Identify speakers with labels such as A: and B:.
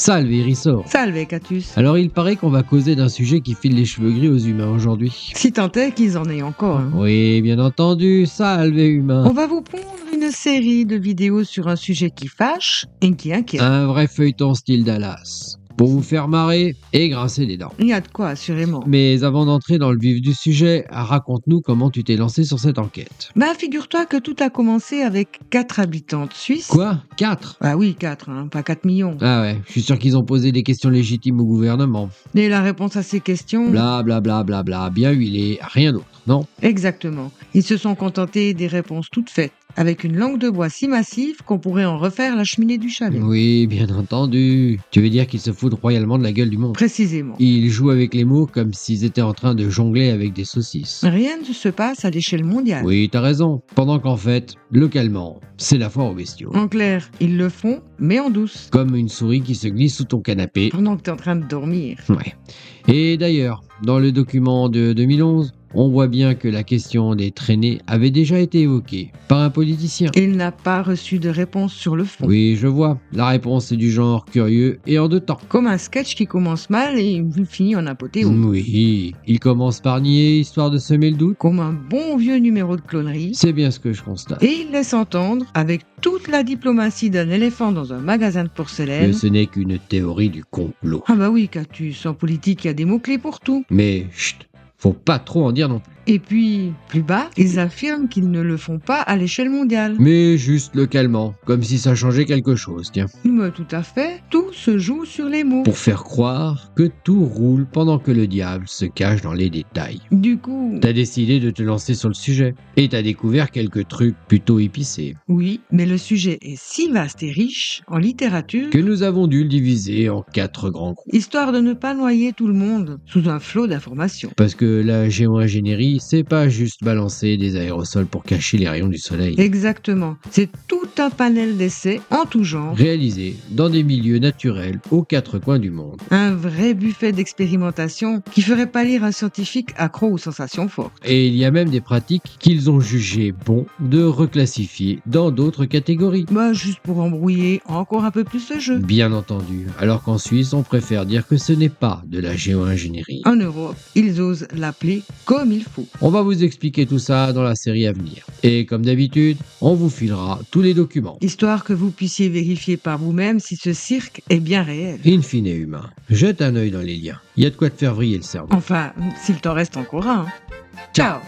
A: Salve Irisor.
B: Salve Catus.
A: Alors il paraît qu'on va causer d'un sujet qui file les cheveux gris aux humains aujourd'hui.
B: Si tant est qu'ils en aient encore. Hein.
A: Oui, bien entendu, salve humain.
B: On va vous pondre une série de vidéos sur un sujet qui fâche et qui inquiète.
A: Un vrai feuilleton style Dallas. Pour vous faire marrer et grincer les dents.
B: Il y a de quoi, assurément.
A: Mais avant d'entrer dans le vif du sujet, raconte-nous comment tu t'es lancé sur cette enquête.
B: Figure-toi que tout a commencé avec 4 habitantes suisses.
A: Quoi 4?
B: Ah oui, 4, hein, pas 4 millions.
A: Ah ouais, je suis sûr qu'ils ont posé des questions légitimes au gouvernement.
B: Et la réponse à ces questions...
A: Bla bla bla bla bla, bien huilé, rien d'autre, non?
B: Exactement. Ils se sont contentés des réponses toutes faites, avec une langue de bois si massive qu'on pourrait en refaire la cheminée du chalet.
A: Oui, bien entendu. Tu veux dire qu'ils se foutent royalement de la gueule du monde?
B: Précisément.
A: Ils jouent avec les mots comme s'ils étaient en train de jongler avec des saucisses.
B: Rien ne se passe à l'échelle mondiale.
A: Oui, t'as raison. Pendant qu'en fait, localement, c'est la foire aux bestiaux.
B: En clair, ils le font, mais en douce.
A: Comme une souris qui se glisse sous ton canapé.
B: Pendant que t'es en train de dormir.
A: Ouais. Et d'ailleurs, dans le document de 2011, on voit bien que la question des traînées avait déjà été évoquée par un politicien.
B: Il n'a pas reçu de réponse sur le fond.
A: Oui, je vois. La réponse est du genre curieux et en deux temps.
B: Comme un sketch qui commence mal et finit en apothéose.
A: Oui, il commence par nier histoire de semer le doute.
B: Comme un bon vieux numéro de clonerie.
A: C'est bien ce que je constate.
B: Et il laisse entendre, avec toute la diplomatie d'un éléphant dans un magasin de porcelaine...
A: Que ce n'est qu'une théorie du complot.
B: Ah bah oui, Catus, en politique, il y a des mots-clés pour tout.
A: Mais chut, faut pas trop en dire non plus.
B: Et puis, plus bas, ils affirment qu'ils ne le font pas à l'échelle mondiale.
A: Mais juste localement, comme si ça changeait quelque chose, tiens.
B: Mais tout à fait, tout se joue sur les mots.
A: Pour faire croire que tout roule pendant que le diable se cache dans les détails.
B: Du coup...
A: T'as décidé de te lancer sur le sujet. Et t'as découvert quelques trucs plutôt épicés.
B: Oui, mais le sujet est si vaste et riche en littérature
A: Que nous avons dû le diviser en 4 grands groupes.
B: histoire de ne pas noyer tout le monde sous un flot d'informations.
A: Parce que la géo-ingénierie, c'est pas juste balancer des aérosols pour cacher les rayons du soleil.
B: Exactement. C'est tout un panel d'essais en tout genre.
A: Réalisés dans des milieux naturels aux 4 coins du monde.
B: Un vrai buffet d'expérimentation qui ferait pâlir un scientifique accro aux sensations fortes.
A: Et il y a même des pratiques qu'ils ont jugé bon de reclassifier dans d'autres catégories.
B: Juste pour embrouiller encore un peu plus ce jeu.
A: Bien entendu, alors qu'en Suisse, on préfère dire que ce n'est pas de la géo-ingénierie.
B: En Europe, ils osent l'appeler comme il faut.
A: On va vous expliquer tout ça dans la série à venir. Et comme d'habitude, on vous filera tous les documents.
B: Histoire que vous puissiez vérifier par vous-même si ce cirque est bien réel.
A: In fine humain, jette un œil dans les liens. Il y a de quoi te faire vriller le cerveau.
B: Enfin, s'il t'en reste encore un. Ciao.